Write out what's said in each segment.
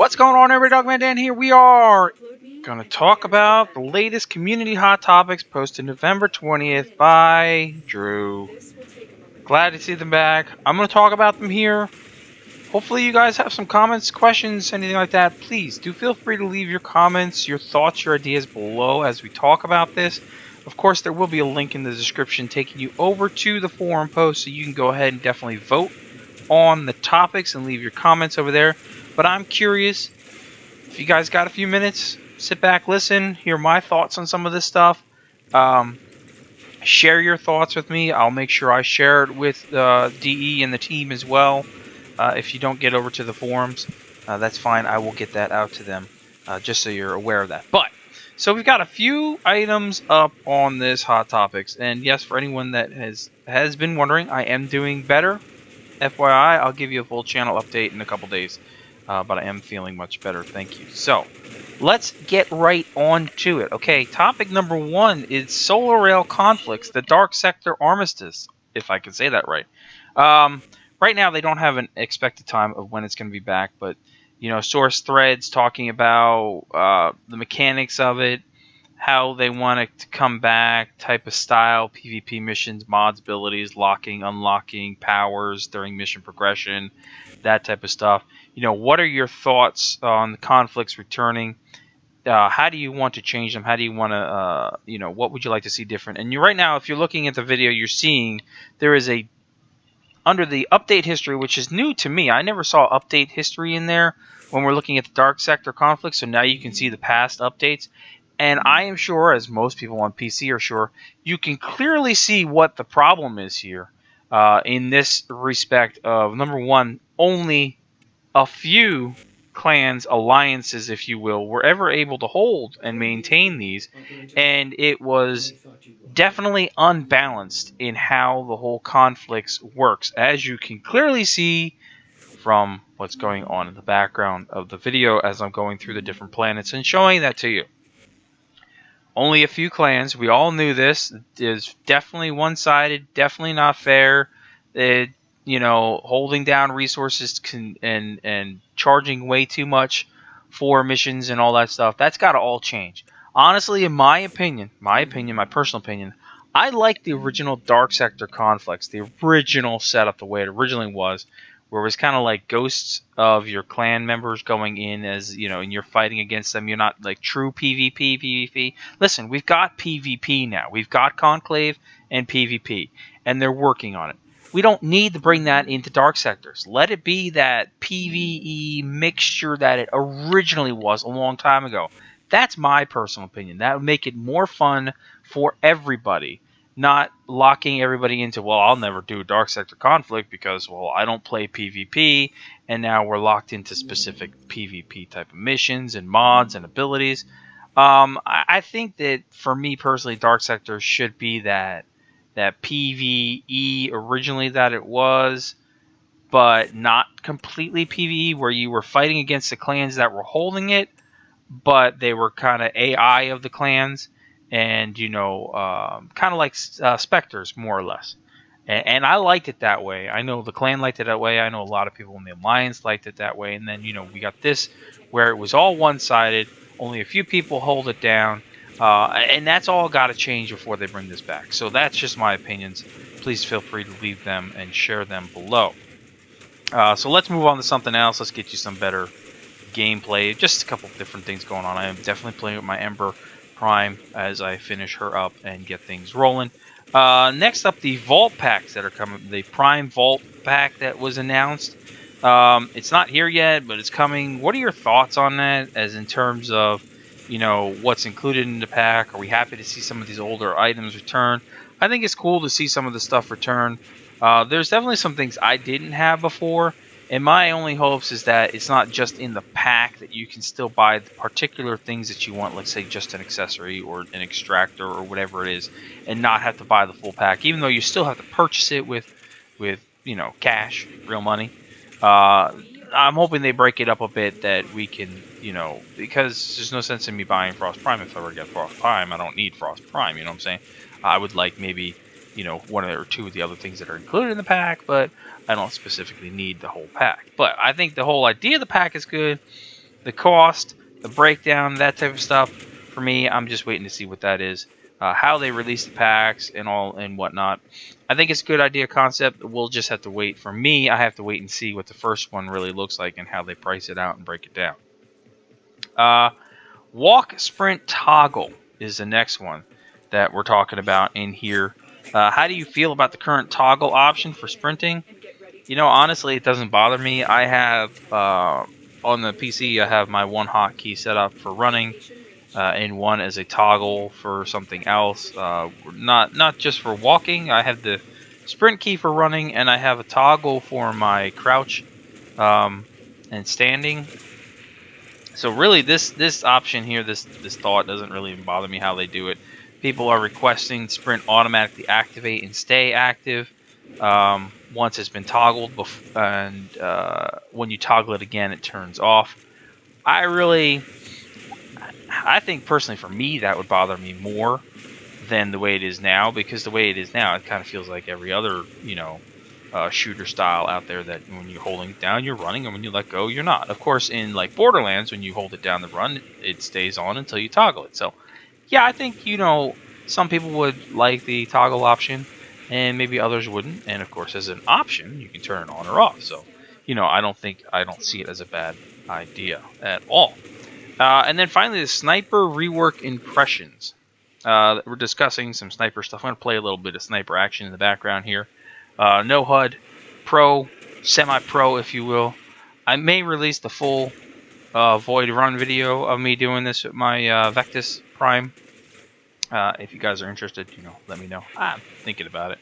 What's going on, everybody? Dogman Dan here. We are going to talk about the latest community hot topics posted November 20th by Drew. Glad to see them back. I'm going to talk about them here. Hopefully you guys have some comments, questions, anything like that. Please do feel free to leave your comments, your thoughts, your ideas below as we talk about this. Of course, there will be a link in the description taking you over to the forum post, so you can go ahead and definitely vote on the topics and leave your comments over there. But I'm curious, if you guys got a few minutes, sit back, listen, hear my thoughts on some of this stuff. Share your thoughts with me. I'll make sure I share it with DE and the team as well. If you don't get over to the forums, that's fine. I will get that out to them, just so you're aware of that. So we've got a few items up on this Hot Topics. And yes, for anyone that has been wondering, I am doing better. FYI, I'll give you a full channel update in a couple days. But I am feeling much better, thank you. So, let's get right on to it. Okay, topic number 1 is Solar Rail Conflicts, the Dark Sector Armistice, if I can say that right. Right now, they don't have an expected time of when it's going to be back, but, you know, source threads talking about the mechanics of it, how they want it to come back, type of style, PvP missions, mods, abilities, locking, unlocking, powers during mission progression, that type of stuff. You know, what are your thoughts on the conflicts returning? How do you want to change them? How do you want to, you know, what would you like to see different? And right now, if you're looking at the video, you're seeing there is a, under the update history, which is new to me. I never saw update history in there when we're looking at the Dark Sector conflict. So now you can see the past updates. And I am sure, as most people on PC are sure, you can clearly see what the problem is here in this respect of, number one, only a few clans, alliances, if you will, were ever able to hold and maintain these. And it was definitely unbalanced in how the whole conflicts works, as you can clearly see from what's going on in the background of the video as I'm going through the different planets and showing that to you. Only a few clans. We all knew this. It is definitely one-sided, definitely not fair. You know, holding down resources and charging way too much for missions and all that stuff. That's got to all change. Honestly, in my opinion, my personal opinion, I like the original Dark Sector conflicts, the original setup, the way it originally was, where it was kind of like ghosts of your clan members going in as, you know, and you're fighting against them. You're not like true PvP. Listen, we've got PvP now. We've got Conclave and PvP, and they're working on it. We don't need to bring that into Dark Sectors. Let it be that PvE mixture that it originally was a long time ago. That's my personal opinion. That would make it more fun for everybody. Not locking everybody into, well, I'll never do a Dark Sector conflict because, well, I don't play PvP, and now we're locked into specific PvP type of missions and mods and abilities. I think that, for me personally, Dark Sector should be that PvE originally that it was, but not completely PvE, where you were fighting against the clans that were holding it, but they were kind of AI of the clans. And, you know, kind of like Spectres, more or less. And I liked it that way. I know the clan liked it that way. I know a lot of people in the Alliance liked it that way. And then, you know, we got this where it was all one-sided. Only a few people hold it down. And that's all got to change before they bring this back. So that's just my opinions. Please feel free to leave them and share them below. So let's move on to something else. Let's get you some better gameplay. Just a couple of different things going on. I am definitely playing with my Ember Prime as I finish her up and get things rolling. Next up, the Vault packs that are coming. The Prime Vault pack that was announced. It's not here yet, but it's coming. What are your thoughts on that, as in terms of, you know, what's included in the pack? Are we happy to see some of these older items return? I think it's cool to see some of the stuff return. There's definitely some things I didn't have before. And my only hopes is that it's not just in the pack, that you can still buy the particular things that you want, let's say just an accessory or an extractor or whatever it is, and not have to buy the full pack, even though you still have to purchase it with you know, cash, real money. I'm hoping they break it up a bit, that we can, you know, because there's no sense in me buying Frost Prime if I ever get Frost Prime. I don't need Frost Prime, you know what I'm saying? I would like maybe, you know, one or two of the other things that are included in the pack, but I don't specifically need the whole pack. But I think the whole idea of the pack is good. the cost, the breakdown, that type of stuff. For me, I'm just waiting to see what that is, how they release the packs and all and whatnot. I think it's a good idea concept. We'll just have to wait. For me, I have to wait and see what the first one really looks like and how they price it out and break it down. Walk Sprint Toggle is the next one that we're talking about in here. How do you feel about the current toggle option for sprinting? You know, honestly, it doesn't bother me. I have, on the PC, I have my one hotkey set up for running, and one as a toggle for something else. Not just for walking. I have the sprint key for running, and I have a toggle for my crouch and standing. So really, this option here, this thought doesn't really bother me how they do it. People are requesting sprint automatically activate and stay active once it's been toggled, and when you toggle it again, it turns off. I think personally for me that would bother me more than the way it is now, because the way it is now, it kind of feels like every other shooter style out there, that when you're holding it down, you're running, and when you let go, you're not. Of course, in like Borderlands, when you hold it down to run, it stays on until you toggle it. So, yeah, I think some people would like the toggle option, and maybe others wouldn't. And of course, as an option, you can turn it on or off. So, I don't see it as a bad idea at all. And then finally, the sniper rework impressions. We're discussing some sniper stuff. I'm going to play a little bit of sniper action in the background here. No HUD, pro, semi-pro, if you will. I may release the full Void Run video of me doing this with my Vectis Prime. If you guys are interested, let me know. I'm thinking about it,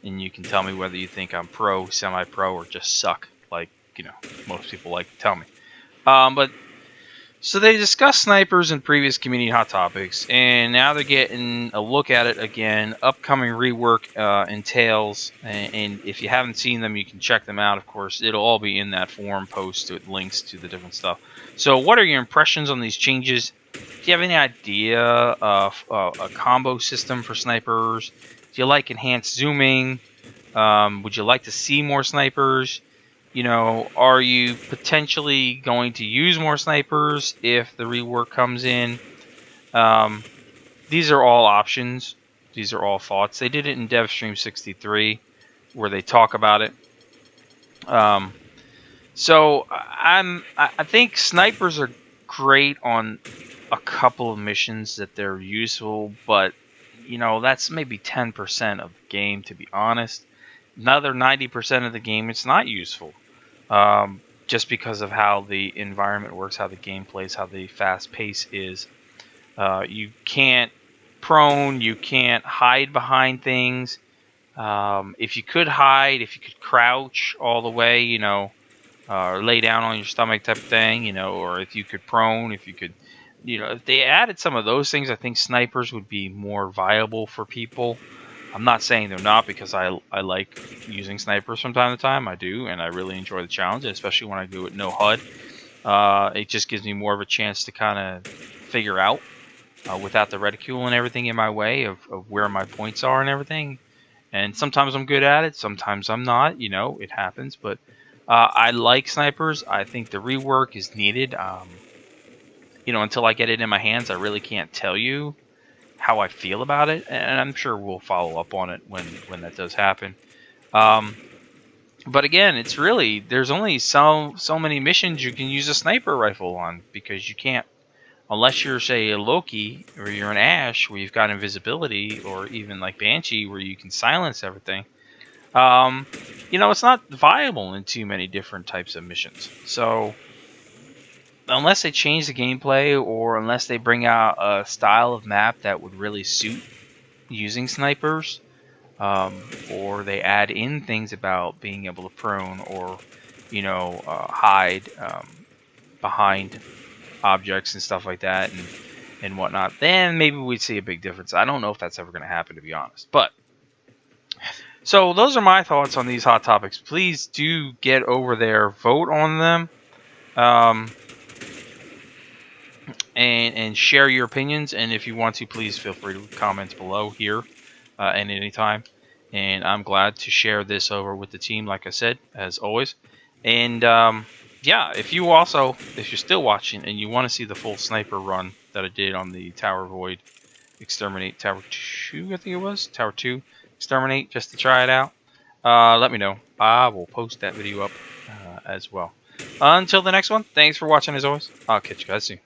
and you can tell me whether you think I'm pro, semi-pro, or just suck, like most people like to tell me. So they discussed snipers in previous community hot topics, and now they're getting a look at it again. Upcoming rework entails, and if you haven't seen them, you can check them out. Of course, it'll all be in that forum post with links to the different stuff. So what are your impressions on these changes? Do you have any idea of a combo system for snipers? Do you like enhanced zooming? Would you like to see more snipers? Are you potentially going to use more snipers if the rework comes in? These are all options. These are all thoughts. They did it in DevStream 63, where they talk about it. So I think snipers are great on a couple of missions that they're useful, but that's maybe 10% of the game, to be honest. Another 90% of the game, it's not useful. Just because of how the environment works, how the game plays, how the fast pace is. You can't prone, you can't hide behind things. If you could hide, if you could crouch all the way, or lay down on your stomach type of thing, or if you could prone, if you could, if they added some of those things, I think snipers would be more viable for people. I'm not saying they're not, because I like using snipers from time to time. I do, and I really enjoy the challenge, especially when I do it no HUD. It just gives me more of a chance to kind of figure out, without the reticule and everything in my way, of where my points are and everything. And sometimes I'm good at it, sometimes I'm not. It happens. But I like snipers. I think the rework is needed. Until I get it in my hands, I really can't tell you how I feel about it, and I'm sure we'll follow up on it when that does happen. But again, it's really, there's only so many missions you can use a sniper rifle on, because you can't, unless you're, say, a Loki, or you're an Ash where you've got invisibility, or even like Banshee where you can silence everything. It's not viable in too many different types of missions. So unless they change the gameplay, or unless they bring out a style of map that would really suit using snipers, or they add in things about being able to prone, or hide behind objects and stuff like that, and whatnot, then maybe we'd see a big difference. I don't know if that's ever going to happen, to be honest. But so those are my thoughts on these hot topics. Please do get over there, vote on them. And share your opinions, and if you want to, please feel free to comment below here at any time. And I'm glad to share this over with the team, like I said, as always. And yeah, if you're still watching and you want to see the full sniper run that I did on the Tower Void Exterminate Tower 2, I think it was Tower 2 Exterminate, just to try it out, let me know. I will post that video up as well. Until the next one, thanks for watching as always. I'll catch you guys soon.